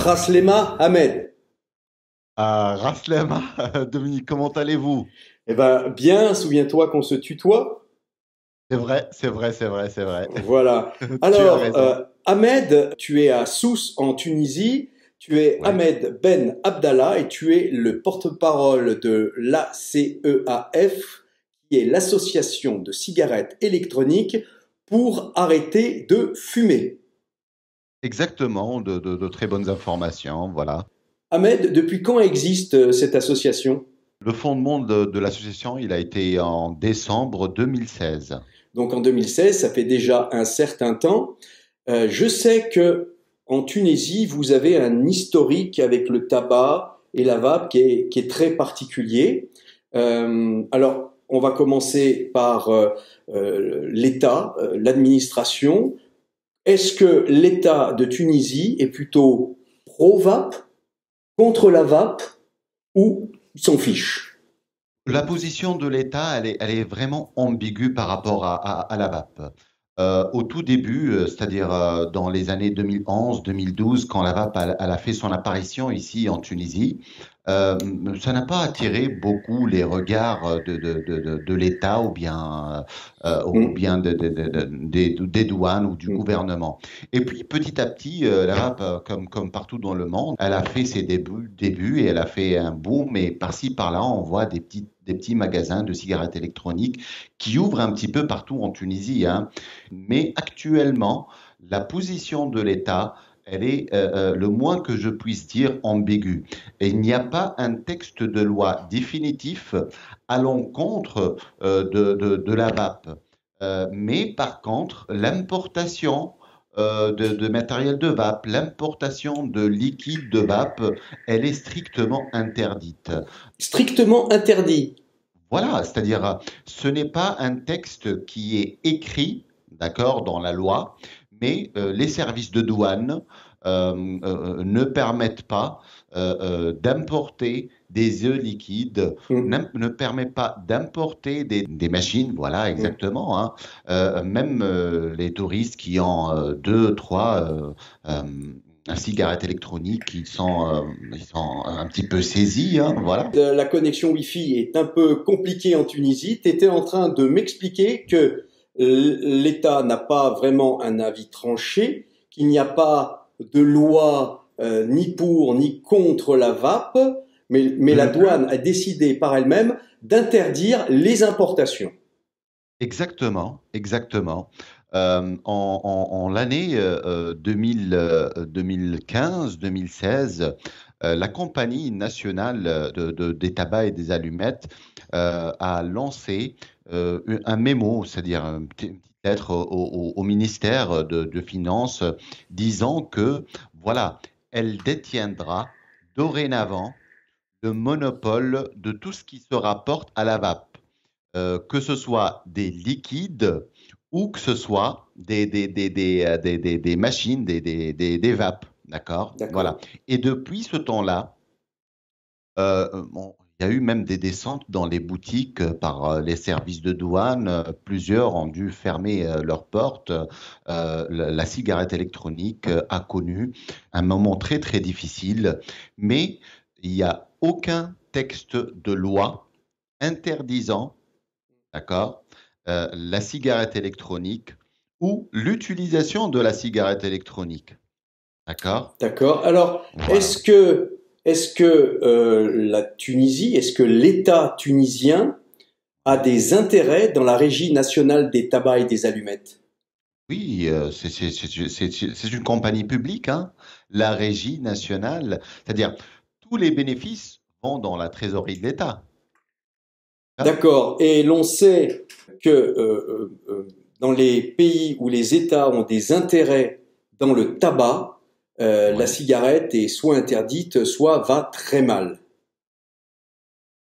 Raslema Ahmed. Ah, Raslem, Dominique, comment allez-vous? Eh ben, bien, souviens-toi qu'on se tutoie. C'est vrai, c'est vrai, c'est vrai, c'est vrai. Voilà. Tu as Alors, raison. Ahmed, tu es à Sousse en Tunisie. Tu es Ouais, Ahmed Ben Abdallah et tu es le porte-parole de l'ACEAF, qui est l'association de cigarettes électroniques pour arrêter de fumer. exactement, de très bonnes informations, voilà. Ahmed, depuis quand existe cette association? Le fondement de l'association, il a été en décembre 2016. Donc en 2016, ça fait déjà un certain temps. Je sais que en Tunisie, vous avez un historique avec le tabac et la vape qui est très particulier. Alors, on va commencer par l'État, l'administration. Est-ce que l'État de Tunisie est plutôt pro-vape, contre la vape ou il s'en fiche? La position de l'État, elle est vraiment ambiguë par rapport à la vape. Au tout début, c'est-à-dire dans les années 2011-2012, quand la vape elle a fait son apparition ici en Tunisie, euh, ça n'a pas attiré beaucoup les regards de l'État ou Mm, bien des douanes ou du mm. gouvernement. Et puis petit à petit, la vape, comme partout dans le monde, elle a fait ses débuts et elle a fait un boom. Et par-ci, par-là, on voit des petits magasins de cigarettes électroniques qui ouvrent un petit peu partout en Tunisie, hein. Mais actuellement, la position de l'État, elle est, le moins que je puisse dire, ambiguë. Et il n'y a pas un texte de loi définitif à l'encontre de la vape. Mais par contre, l'importation de matériel de vape, l'importation de liquide de vape, elle est strictement interdite. Strictement interdit. Voilà, c'est-à-dire, ce n'est pas un texte qui est écrit, d'accord, dans la loi, mais les services de douane ne permettent pas d'importer des œufs liquides, Mm, ne permet pas d'importer des machines, voilà, mm. exactement, hein. Même les touristes qui ont deux, trois euh, cigarettes électroniques, ils sont un petit peu saisis, hein, voilà. La connexion Wi-Fi est un peu compliquée en Tunisie. Tu étais en train de m'expliquer que l'État n'a pas vraiment un avis tranché, qu'il n'y a pas de loi ni pour ni contre la vape, mais la Le douane a décidé par elle-même d'interdire les importations. Exactement, exactement. En l'année 2015-2016, la compagnie nationale des tabacs et des allumettes a lancé un mémo, c'est-à-dire une petite lettre au ministère de Finances disant que, voilà, elle détiendra dorénavant le monopole de tout ce qui se rapporte à la vape, que ce soit des liquides ou que ce soit des machines, des vapes. D'accord? Voilà. D'accord. Et depuis ce temps-là, bon, il y a eu même des descentes dans les boutiques par les services de douane. Plusieurs ont dû fermer leurs portes. La cigarette électronique a connu un moment très, très difficile, mais il n'y a aucun texte de loi interdisant, d'accord, la cigarette électronique ou l'utilisation de la cigarette électronique. D'accord? D'accord. Alors, Voilà. est-ce que la Tunisie, est-ce que l'État tunisien a des intérêts dans la Régie nationale des tabacs et des allumettes? Oui, c'est une compagnie publique, hein, la Régie nationale, c'est-à-dire tous les bénéfices vont dans la trésorerie de l'État. Hein. D'accord. Et l'on sait que dans les pays où les États ont des intérêts dans le tabac, la Ouais. cigarette est soit interdite, soit va très mal.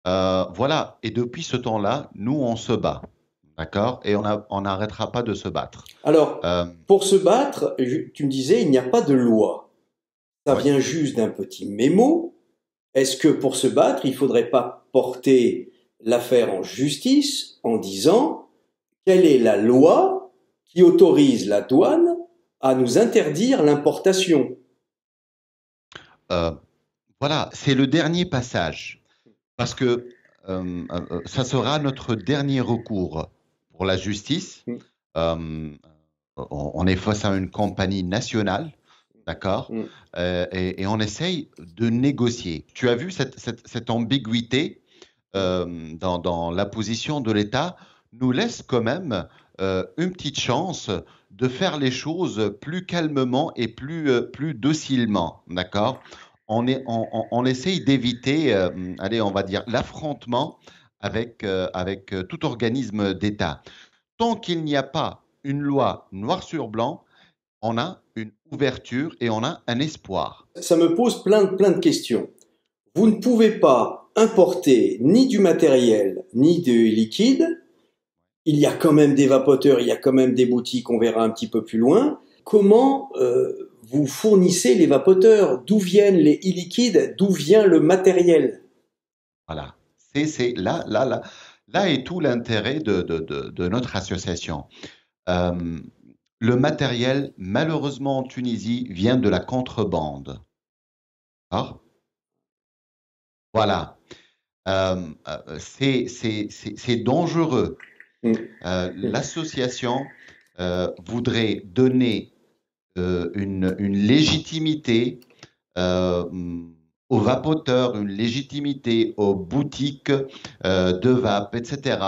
Voilà. Et depuis ce temps-là, nous, on se bat. D'accord? Et on n'arrêtera pas de se battre. Alors, Euh, pour se battre, tu me disais, il n'y a pas de loi. Ça ouais. vient juste d'un petit mémo. Est-ce que pour se battre, il faudrait pas porter l'affaire en justice en disant quelle est la loi qui autorise la douane à nous interdire l'importation? euh, voilà, c'est le dernier passage parce que ça sera notre dernier recours pour la justice. Mm, Euh, on est face à une compagnie nationale, d'accord, mm. et on essaye de négocier. Tu as vu cette ambiguïté dans la position de l'État nous laisse quand même une petite chance de faire les choses plus calmement et plus docilement, d'accord? On essaye d'éviter, allez, on va dire, l'affrontement avec tout organisme d'État. Tant qu'il n'y a pas une loi noir sur blanc, on a une ouverture et on a un espoir. Ça me pose plein de questions. Vous ne pouvez pas importer ni du matériel ni de liquide. Il y a quand même des vapoteurs, il y a quand même des boutiques, on verra un petit peu plus loin. Comment vous fournissez les vapoteurs? D'où viennent les e-liquides? D'où vient le matériel? Voilà. Là est tout l'intérêt de notre association. Euh, le matériel, malheureusement en Tunisie, vient de la contrebande. Ah, voilà. C'est dangereux. Mm, mm, L'association voudrait donner une légitimité euh, aux vapoteurs, une légitimité aux boutiques de vape, etc.,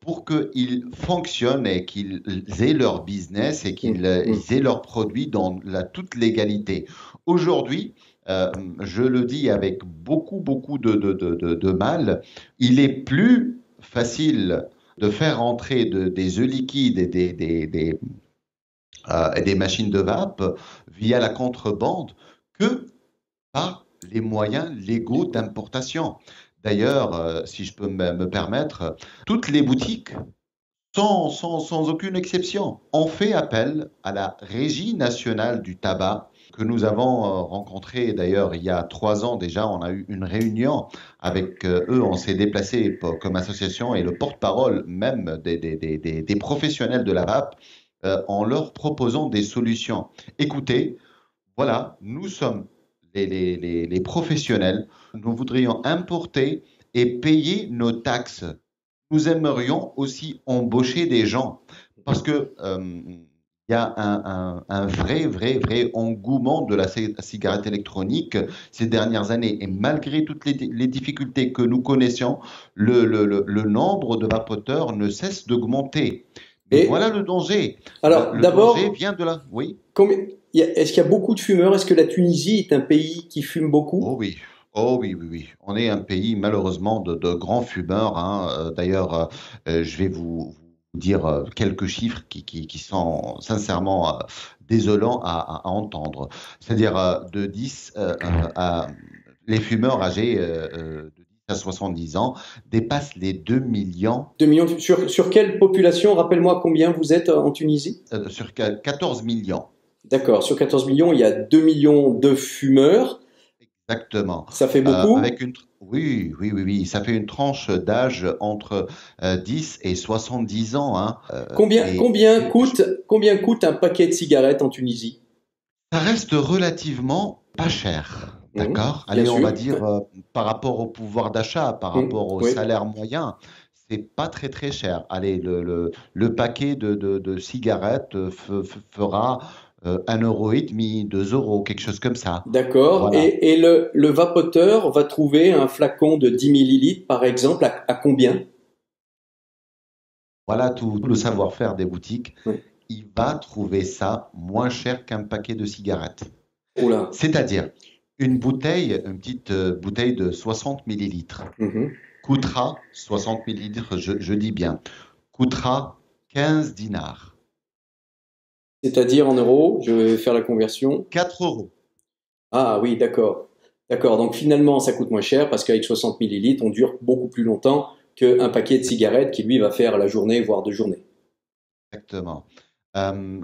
pour qu'ils fonctionnent et qu'ils aient leur business et mm, qu'ils mm. ils aient leurs produits dans la toute légalité. Aujourd'hui, je le dis avec beaucoup de mal, il est plus facile de faire entrer des œufs liquides et des machines de vape via la contrebande que par les moyens légaux d'importation. D'ailleurs, si je peux me permettre, toutes les boutiques, sans aucune exception, ont fait appel à la Régie nationale du tabac que nous avons rencontrée d'ailleurs il y a 3 ans déjà. On a eu une réunion avec eux, on s'est déplacé comme association et le porte-parole même des professionnels de la vape en leur proposant des solutions. Écoutez, voilà, nous sommes les professionnels, nous voudrions importer et payer nos taxes. Nous aimerions aussi embaucher des gens parce que il y a un vrai engouement de la cigarette électronique ces dernières années. Et malgré toutes les difficultés que nous connaissions, le nombre de vapoteurs ne cesse d'augmenter. Mais Et voilà le danger. alors, Le danger d'abord, vient de là. Oui. est-ce qu'il y a beaucoup de fumeurs? Est-ce que la Tunisie est un pays qui fume beaucoup? Oh oui, oh oui, oui, oui. On est un pays malheureusement de grands fumeurs, hein. D'ailleurs, je vais vous dire quelques chiffres qui sont sincèrement désolants à entendre. C'est-à-dire de 10 à les fumeurs âgés de 10 à 70 ans dépassent les 2 millions 2 millions. Sur quelle population? Rappelle-moi combien vous êtes en Tunisie? sur 14 millions. D'accord. Sur 14 millions, il y a 2 millions de fumeurs. Exactement. Ça fait beaucoup. Oui, ça fait une tranche d'âge entre 10 et 70 ans, hein. Combien, Et combien coûte, combien coûte un paquet de cigarettes en Tunisie? ça reste relativement pas cher, Mhm, d'accord? bien Allez, on va sûr. dire par rapport au pouvoir d'achat, par Mhm, rapport au oui. salaire moyen, c'est pas très cher. Allez, le paquet de cigarettes fera 1,50 €, 2 €, quelque chose comme ça. D'accord. Voilà. Et le vapoteur va trouver un flacon de 10 millilitres, par exemple, à combien? Voilà tout le savoir-faire des boutiques. Oui. Il va trouver ça moins cher qu'un paquet de cigarettes. Oh là. C'est-à-dire, une petite bouteille de 60 millilitres Mhm. coûtera, 60 millilitres, je dis bien, coûtera 15 dinars, C'est-à-dire en euros, je vais faire la conversion. 4 euros. Ah oui, d'accord. D'accord. Donc finalement, ça coûte moins cher parce qu'avec 60 millilitres, on dure beaucoup plus longtemps qu'un paquet de cigarettes qui, lui, va faire la journée, voire 2 journées. Exactement. Euh,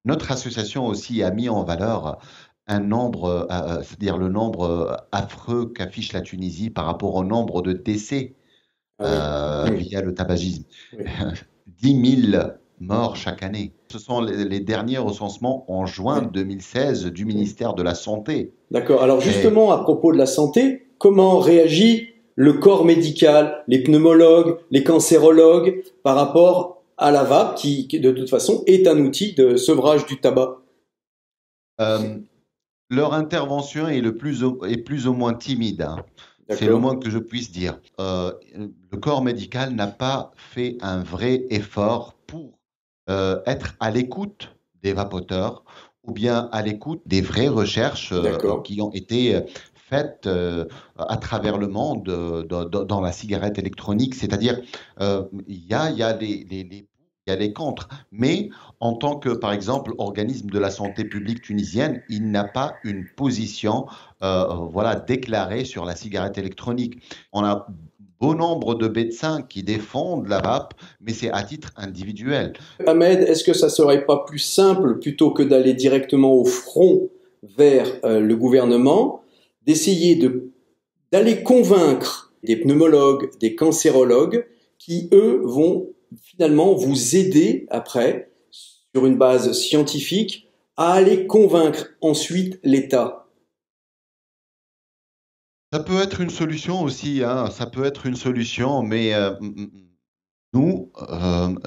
Notre association aussi a mis en valeur un nombre, c'est-à-dire le nombre affreux qu'affiche la Tunisie par rapport au nombre de décès Ah oui. Oui. via le tabagisme. Oui. 10 000 morts chaque année. Ce sont les derniers recensements en juin 2016 du ministère de la Santé. D'accord. Alors Et justement, à propos de la santé, comment réagit le corps médical, les pneumologues, les cancérologues par rapport à la vape qui de toute façon est un outil de sevrage du tabac? euh, leur intervention est plus ou moins timide, hein. C'est le D'accord. moins que je puisse dire. Le corps médical n'a pas fait un vrai effort pour être à l'écoute des vapoteurs ou bien à l'écoute des vraies recherches D'accord. qui ont été faites à travers le monde dans la cigarette électronique. C'est-à-dire, il y a il y a les contre, mais en tant que, par exemple, organisme de la santé publique tunisienne, il n'a pas une position voilà, déclarée sur la cigarette électronique. On a bon nombre de médecins qui défendent la vape, mais c'est à titre individuel. Ahmed, est-ce que ça serait pas plus simple, plutôt que d'aller directement au front vers le gouvernement, d'essayer d'aller convaincre des pneumologues, des cancérologues, qui eux vont finalement vous aider après, sur une base scientifique, à aller convaincre ensuite l'État? Ça peut être une solution aussi, hein, ça peut être une solution, mais nous,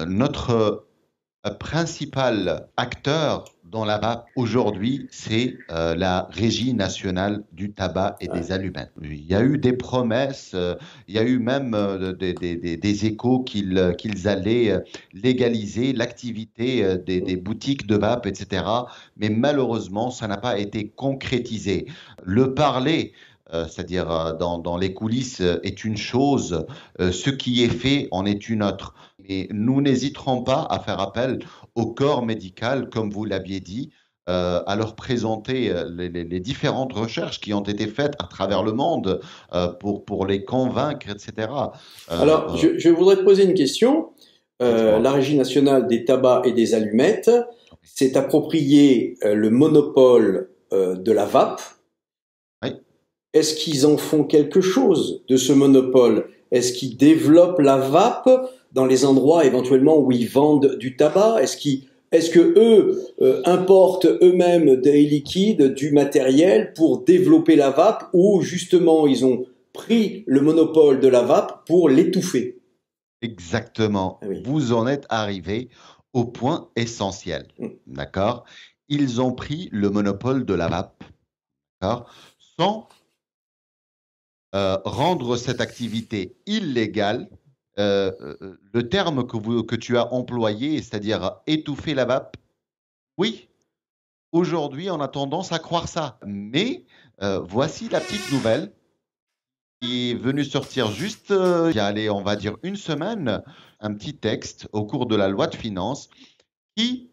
notre principal acteur dans la vape aujourd'hui, c'est la Régie nationale du tabac et Ouais. des allumettes. Il y a eu des promesses, il y a eu même des échos qu'ils allaient légaliser l'activité des boutiques de vape, etc. Mais malheureusement, ça n'a pas été concrétisé. Le parler, c'est-à-dire dans les coulisses, est une chose, ce qui est fait en est une autre. Et nous n'hésiterons pas à faire appel au corps médical, comme vous l'aviez dit, à leur présenter les différentes recherches qui ont été faites à travers le monde pour les convaincre, etc. Euh, Alors, euh, je voudrais te poser une question. La Dites-moi. Régie nationale des tabacs et des allumettes s'est approprié le monopole de la vape. Oui. Est-ce qu'ils en font quelque chose de ce monopole? Est-ce qu'ils développent la vape dans les endroits éventuellement où ils vendent du tabac? Est-ce que eux importent eux-mêmes des liquides, du matériel pour développer la vape, ou justement ils ont pris le monopole de la vape pour l'étouffer? Exactement. Ah oui. Vous en êtes arrivé au point essentiel. Mm. D'accord? Ils ont pris le monopole de la vape, d'accord, sans rendre cette activité illégale. Le terme que tu as employé, c'est-à-dire étouffer la vape, oui, aujourd'hui, on a tendance à croire ça. Mais voici la petite nouvelle qui est venue sortir juste il y a, allez, on va dire une semaine, un petit texte au cours de la loi de finances qui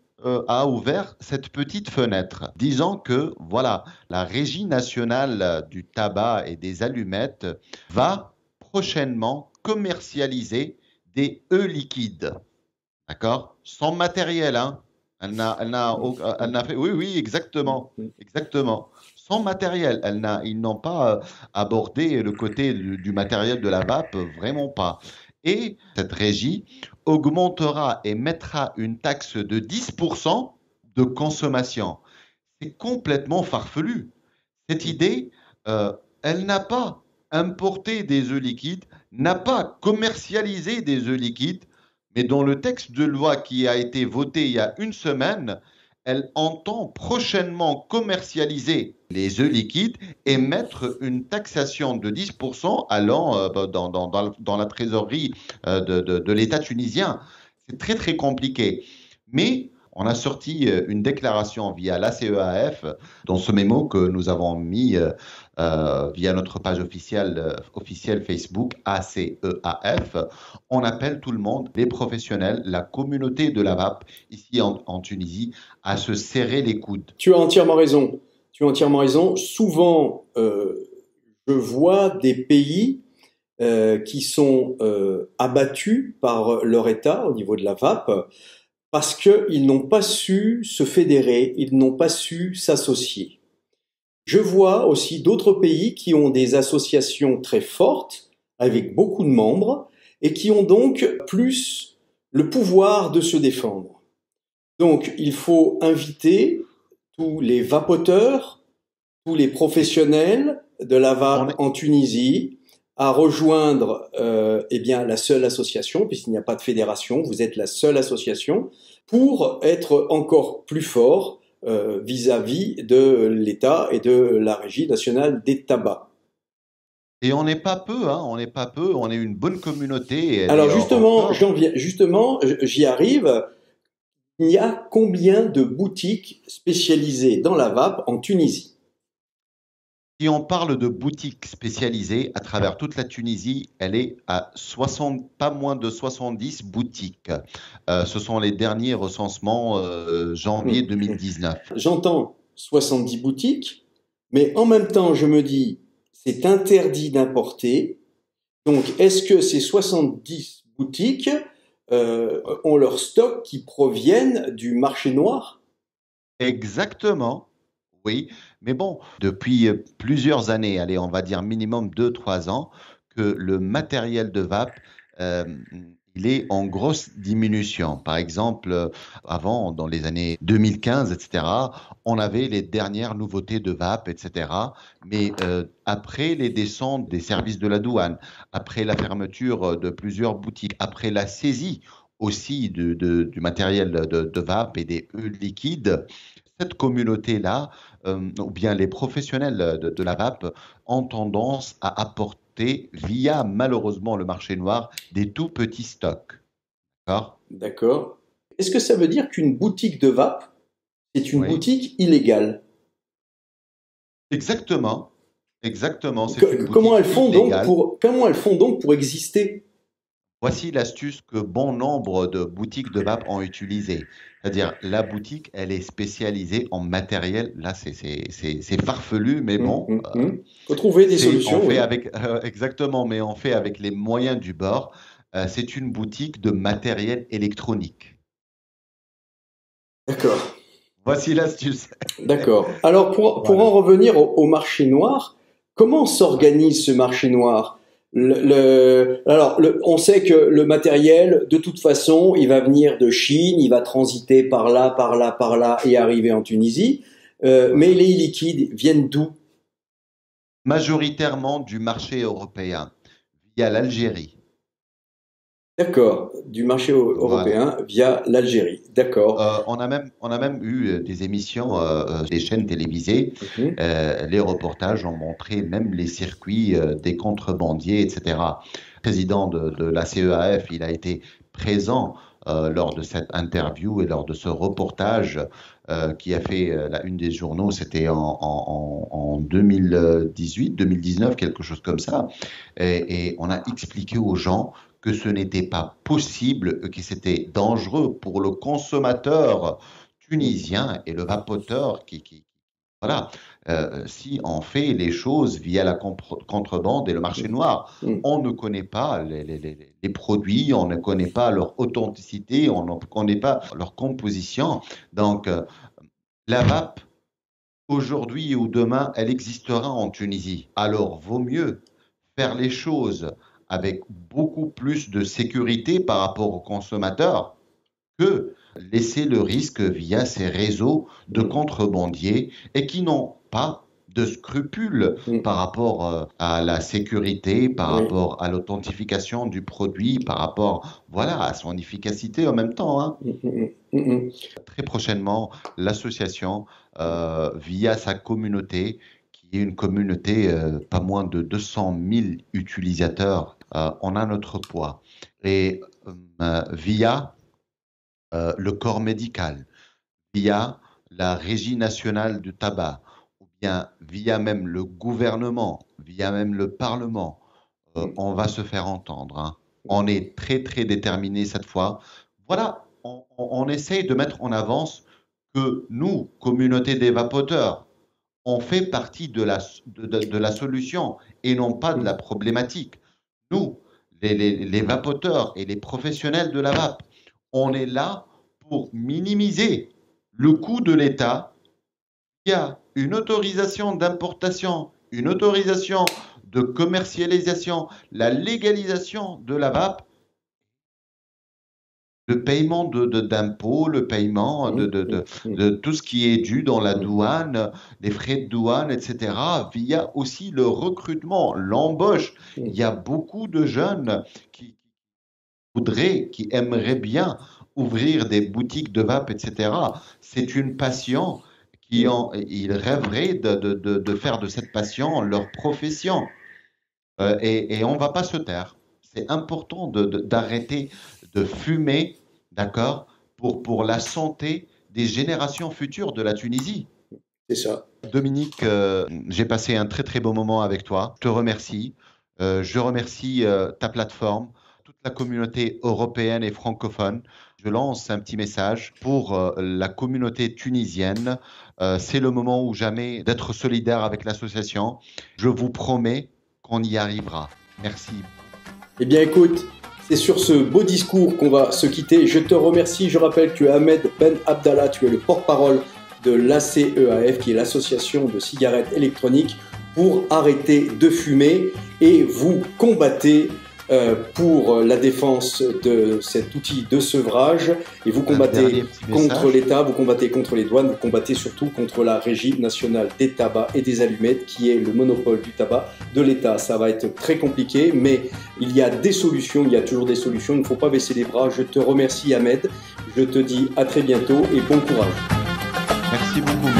a ouvert cette petite fenêtre, disant que voilà, la Régie nationale du tabac et des allumettes va prochainement commercialiser des liquides, d'accord? Sans matériel, hein? Elle n'a fait, oui, oui, exactement, exactement. Sans matériel, ils n'ont pas abordé le côté du matériel de la vape, vraiment pas. Et cette régie augmentera et mettra une taxe de 10% de consommation. C'est complètement farfelu. Cette idée, euh, elle n'a pas importé des œufs liquides, n'a pas commercialisé des œufs liquides, mais dans le texte de loi qui a été voté il y a une semaine, elle entend prochainement commercialiser les œufs liquides et mettre une taxation de 10% allant dans la trésorerie de l'État tunisien. C'est très très compliqué. Mais on a sorti une déclaration via l'ACEAF dans ce mémo que nous avons mis via notre page officielle Facebook ACEAF. On appelle tout le monde, les professionnels, la communauté de la vape ici en Tunisie, à se serrer les coudes. Tu as entièrement raison. Tu as entièrement raison. Souvent, je vois des pays qui sont abattus par leur État au niveau de la vape, parce qu'ils n'ont pas su se fédérer, ils n'ont pas su s'associer. Je vois aussi d'autres pays qui ont des associations très fortes, avec beaucoup de membres, et qui ont donc plus le pouvoir de se défendre. Donc, il faut inviter tous les vapoteurs, tous les professionnels de la vape en Tunisie à rejoindre eh bien, la seule association, puisqu'il n'y a pas de fédération, vous êtes la seule association, pour être encore plus fort vis-à-vis de l'État et de la Régie nationale des tabacs. Et on n'est pas peu, hein, on n'est pas peu, on est une bonne communauté. Et alors justement, j'y arrive. Il y a combien de boutiques spécialisées dans la vape en Tunisie? Si on parle de boutiques spécialisées à travers toute la Tunisie, elle est à pas moins de 70 boutiques. Ce sont les derniers recensements janvier 2019. J'entends 70 boutiques, mais en même temps, je me dis, c'est interdit d'importer. Donc, est-ce que ces 70 boutiques ont leur stock qui proviennent du marché noir? Exactement. Oui, mais bon, depuis plusieurs années, allez, on va dire minimum 2, 3 ans, que le matériel de vape, euh, il est en grosse diminution. Par exemple, avant, dans les années 2015, etc., on avait les dernières nouveautés de vape, etc. Mais après les descentes des services de la douane, après la fermeture de plusieurs boutiques, après la saisie aussi du matériel de vape et des liquides, cette communauté-là, ou bien les professionnels de la vape, ont tendance à apporter, via malheureusement le marché noir, des tout petits stocks. D'accord? D'accord. Est-ce que ça veut dire qu'une boutique de vape, c'est une Oui. boutique illégale? Exactement. Exactement. Comment elles font donc pour exister? Voici l'astuce que bon nombre de boutiques de vape ont utilisée. C'est-à-dire, la boutique, elle est spécialisée en matériel. Là, c'est farfelu, mais bon, Faut trouver des solutions. on fait Oui. avec, exactement, mais on fait avec les moyens du bord. C'est une boutique de matériel électronique. D'accord. Voici l'astuce. D'accord. Alors, pour Voilà. en revenir au marché noir, comment s'organise ce marché noir? On sait que le matériel, de toute façon, il va venir de Chine, il va transiter par là, par là, par là et arriver en Tunisie. Mais les liquides viennent d'où? Majoritairement du marché européen, via l'Algérie. D'accord. Du marché Voilà. européen via l'Algérie. D'accord. On a même eu des émissions, des chaînes télévisées. Mhm. Les reportages ont montré même les circuits des contrebandiers, etc. Le président de la CEAF, il a été présent lors de cette interview et lors de ce reportage qui a fait la une des journaux. C'était en 2018, 2019, quelque chose comme ça. Et on a expliqué aux gens que ce n'était pas possible, que c'était dangereux pour le consommateur tunisien et le vapoteur voilà, si on fait les choses via la contrebande et le marché noir, Mhm. on ne connaît pas les produits, on ne connaît pas leur authenticité, on ne connaît pas leur composition. Donc, la vape, aujourd'hui ou demain, elle existera en Tunisie. Alors, vaut mieux faire les choses avec beaucoup plus de sécurité par rapport aux consommateurs que laisser le risque via ces réseaux de contrebandiers et qui n'ont pas de scrupules Mhm. par rapport à la sécurité, par Oui. rapport à l'authentification du produit, par rapport, voilà, à son efficacité en même temps, hein. Mhm. Mhm. Très prochainement, l'association, via sa communauté, qui est une communauté pas moins de 200 000 utilisateurs, on a notre poids. Et via le corps médical, via la Régie nationale du tabac, ou bien via même le gouvernement, via même le Parlement, on va se faire entendre, hein. On est très, très déterminés cette fois. Voilà, on essaye de mettre en avance que nous, communauté des vapoteurs, on fait partie de la solution et non pas de la problématique. Nous, les vapoteurs et les professionnels de la vape, on est là pour minimiser le coût de l'État. Il y a une autorisation d'importation, une autorisation de commercialisation, la légalisation de la vape Le paiement d'impôts, le paiement de tout ce qui est dû dans la douane, les frais de douane, etc., via aussi le recrutement, l'embauche. Il y a beaucoup de jeunes qui voudraient, qui aimeraient bien ouvrir des boutiques de vape, etc. C'est une passion ils rêveraient de faire de cette passion leur profession. Et on ne va pas se taire. C'est important d'arrêter de fumer, d'accord, pour la santé des générations futures de la Tunisie. C'est ça. Dominique, j'ai passé un très très beau moment avec toi. Je te remercie. Je remercie ta plateforme, toute la communauté européenne et francophone. Je lance un petit message pour la communauté tunisienne. C'est le moment ou jamais d'être solidaire avec l'association. Je vous promets qu'on y arrivera. Merci. Eh bien, écoute, c'est sur ce beau discours qu'on va se quitter. Je te remercie. Je rappelle que tu es Ahmed Ben Abdallah, tu es le porte-parole de l'ACEAF, qui est l'association de cigarettes électroniques, pour arrêter de fumer, et vous combattez pour la défense de cet outil de sevrage, et vous combattez contre l'État, vous combattez contre les douanes, vous combattez surtout contre la Régie nationale des tabacs et des allumettes, qui est le monopole du tabac de l'État. Ça va être très compliqué, mais il y a des solutions, il y a toujours des solutions, il ne faut pas baisser les bras. Je te remercie Ahmed, je te dis à très bientôt et bon courage. Merci beaucoup.